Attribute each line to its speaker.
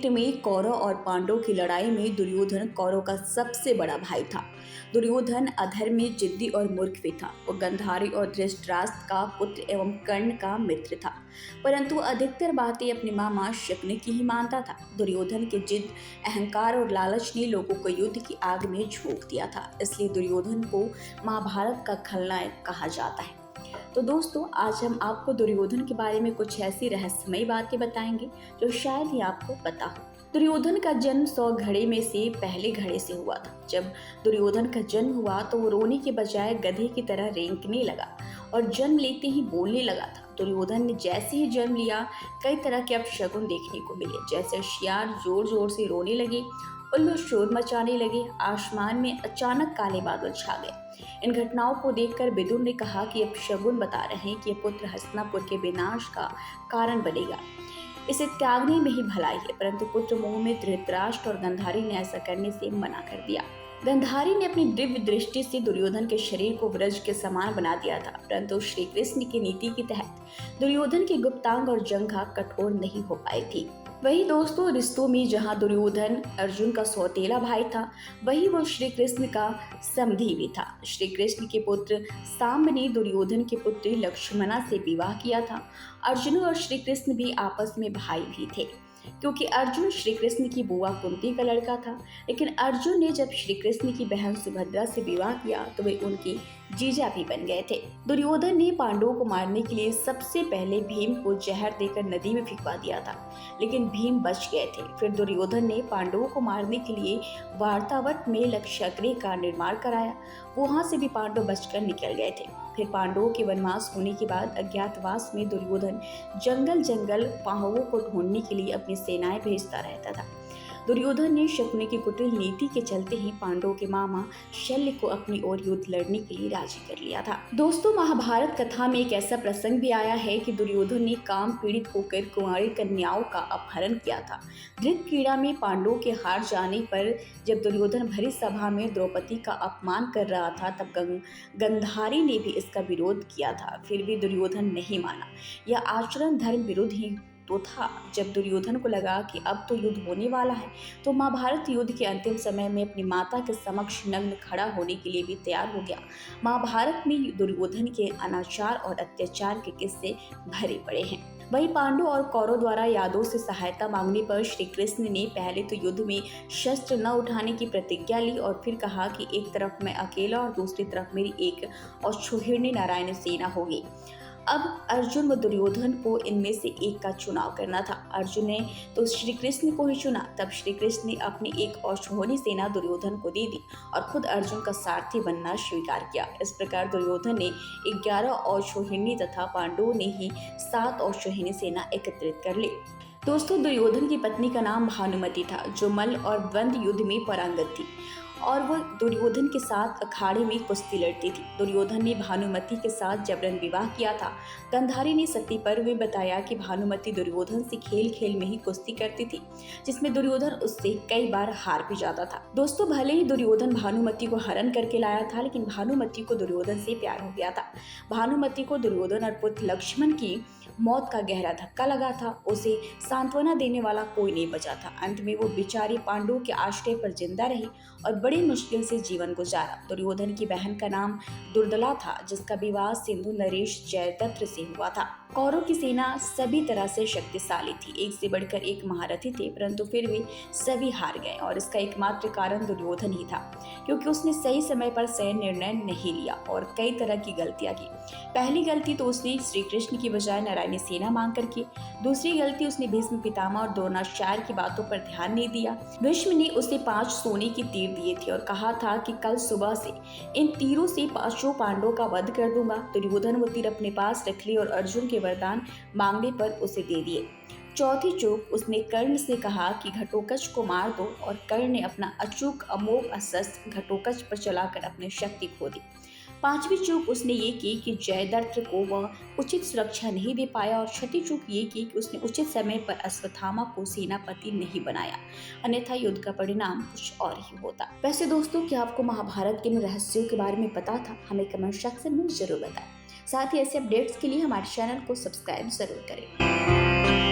Speaker 1: क्षेत्र में कौरव और पांडव की लड़ाई में दुर्योधन कौरव का सबसे बड़ा भाई था। दुर्योधन अधर्मी, जिद्दी और मूर्ख भी था। वो गंधारी और धृतराष्ट्र का पुत्र एवं कर्ण का मित्र था, परंतु अधिकतर बातें अपने मामा शकुनि की ही मानता था। दुर्योधन के जिद, अहंकार और लालच ने लोगों को युद्ध की आग में झोंक दिया था। इसलिए दुर्योधन को महाभारत का खलनायक कहा जाता है। तो दोस्तों, आज हम आपको दुर्योधन के बारे में कुछ ऐसी रहस्यमयी बातें बताएंगे जो शायद ही आपको पता हो। दुर्योधन का जन्म 100 घड़े में से पहले घड़े से हुआ था। जब दुर्योधन का जन्म हुआ तो वो रोने के बजाय गधे की तरह रेंकने लगा और जन्म लेते ही बोलने लगा था। दुर्योधन ने जैसे ही जन्म लिया, कई तरह के अपशगुन देखने को मिले। जैसे शियार जोर जोर से रोने लगे, उल्लू शोर मचाने लगे, आसमान में अचानक काले बादल छा गए। इन घटनाओं को देखकर विदुर ने कहा कि अपशगुन बता रहे हैं कि यह पुत्र हस्तिनापुर के विनाश का कारण बनेगा। इसे त्यागने में ही भलाई है। परंतु पुत्र मोह में धृतराष्ट्र और गंधारी ने ऐसा करने से मना कर दिया। गंधारी ने अपनी दिव्य दृष्टि से दुर्योधन के शरीर को वज्र के समान बना दिया था, परंतु श्री कृष्ण की नीति के तहत दुर्योधन की गुप्तांग और जंघा कठोर नहीं हो पाई थी। वही दोस्तों, रिश्तों में जहां दुर्योधन अर्जुन का सौतेला भाई था, वही वो श्री कृष्ण का समधी भी था। श्री कृष्ण के पुत्र सांब ने दुर्योधन की पुत्री लक्ष्मणा से विवाह किया था। अर्जुन और श्री कृष्ण भी आपस में भाई भी थे, क्योंकि अर्जुन श्री कृष्ण की बुआ कुंती का लड़का था। लेकिन अर्जुन ने जब श्री कृष्ण की बहन सुभद्रा से विवाह किया तो वे उनकी जीजा भी बन गए थे। दुर्योधन ने पांडवों को मारने के लिए सबसे पहले भीम को जहर देकर नदी में फिंकवा दिया था, लेकिन भीम बच गए थे। फिर दुर्योधन ने पांडवों को मारने के लिए वार्तावट में लक्षगृह का निर्माण कराया। वहां से भी पांडव बचकर निकल गए थे। फिर पांडवों के वनवास होने के बाद अज्ञातवास में दुर्योधन जंगल जंगल पांडवों को ढूंढने के लिए अपनी सेनाएं भेजता रहता था। दुर्योधन ने शकुनि की कुटिल नीति के चलते ही पांडवों के मामा शल्य को अपनी ओर युद्ध लड़ने के लिए राजी कर लिया था। दोस्तों, महाभारत कथा में एक ऐसा प्रसंग भी आया है कि दुर्योधन ने काम पीड़ित होकर कुंवारी कन्याओं का अपहरण किया था। धृत क्रीड़ा में पांडवों के हार जाने पर जब दुर्योधन भरी सभा में द्रौपदी का अपमान कर रहा था, तब गंधारी ने भी इसका विरोध किया था। फिर भी दुर्योधन नहीं माना। यह आचरण धर्म विरुद्ध ही तो था। जब दुर्योधन को लगा कि अब तो युद्ध होने वाला है, तो महाभारत युद्ध के अंतिम समय में अपनी माता के समक्ष नग्न खड़ा होने के लिए भी तैयार हो गया। महाभारत में दुर्योधन के अनाचार और अत्याचार के किस्से भरे पड़े हैं। वही पांडव और कौरव द्वारा यादवों से सहायता मांगने पर श्री कृष्ण ने पहले तो युद्ध में शस्त्र न उठाने की प्रतिज्ञा ली और फिर कहा कि एक तरफ मैं अकेला और दूसरी तरफ मेरी एक अश्वहिणी नारायण सेना होगी। अब अर्जुन व दुर्योधन को इनमें से एक का चुनाव करना था। अर्जुन ने तो श्री कृष्ण को ही चुना। तब श्री कृष्ण ने अपनी एक अश्वहिणी सेना दुर्योधन को दे दी और खुद अर्जुन का सारथी बनना स्वीकार किया। इस प्रकार दुर्योधन ने 11 अश्वहिणी तथा पांडवों ने ही 7 अश्वहिणी सेना एकत्रित कर ली। दोस्तों, दुर्योधन की पत्नी का नाम भानुमति था, जो मल्ल और द्वंद्व युद्ध में पारंगत थी और वह दुर्योधन के साथ अखाड़े में कुश्ती लड़ती थी। दुर्योधन ने भानुमति के साथ जबरन विवाह किया था। गंधारी ने सती पर्व में बताया कि भानुमति दुर्योधन से खेल खेल में ही कुश्ती करती थी, जिसमें दुर्योधन उससे कई बार हार भी जाता था। दोस्तों, भले ही दुर्योधन भानुमति को हरण करके लाया था, लेकिन भानुमति को दुर्योधन से प्यार हो गया था। भानुमति को दुर्योधन और पुत्र लक्ष्मण की मौत का गहरा धक्का लगा था। उसे सांत्वना देने वाला कोई नहीं बचा था। अंत में वो बेचारी पांडवों के आश्रय पर जिंदा रही और बड़ी मुश्किल से जीवन गुजारा। दुर्योधन की बहन का नाम दुर्दला था, जिसका विवाह सिंधु नरेश जयद्रथ से हुआ था। कौरव की सेना सभी तरह से शक्तिशाली थी, एक से बढ़कर एक महारथी थे, परंतु फिर भी सभी हार गए और इसका एकमात्र कारण दुर्योधन ही था, क्योंकि उसने सही समय पर सही निर्णय नहीं लिया और कई तरह की गलतियां की। पहली गलती तो उसने श्री कृष्ण की बजाय नारायणी सेना मांग कर की। दूसरी गलती, उसने भीष्म पितामह और द्रोणाचार्य की बातों पर ध्यान नहीं दिया। भीष्म ने उसे 5 सोने के तीर दिए थे और कहा था कि कल सुबह से इन तीरों से 5 पांडवों का वध कर दूंगा। दुर्योधन वो तीर अपने पास रख लिए और अर्जुन के वरदान मांगने पर उसे दे दिए। चौथी चूक, उसने कर्ण से कहा कि घटोत्कच को मार दो और कर्ण ने अपना अचूक अमोघ अस्त्र घटोत्कच पर चलाकर अपनी शक्ति खो दी। 5वीं चूक उसने ये की कि जयद्रथ को वह उचित सुरक्षा नहीं दे पाया और 6ठी चूक ये की कि उसने उचित समय पर अश्वत्थामा को सेनापति नहीं बनाया, अन्यथा युद्ध का परिणाम कुछ और ही होता। वैसे दोस्तों, क्या आपको महाभारत के रहस्यों के बारे में पता था? हमें कमेंट सेक्शन में जरूर बताएं। साथ ही ऐसे अपडेट्स के लिए हमारे चैनल को सब्सक्राइब जरूर करें।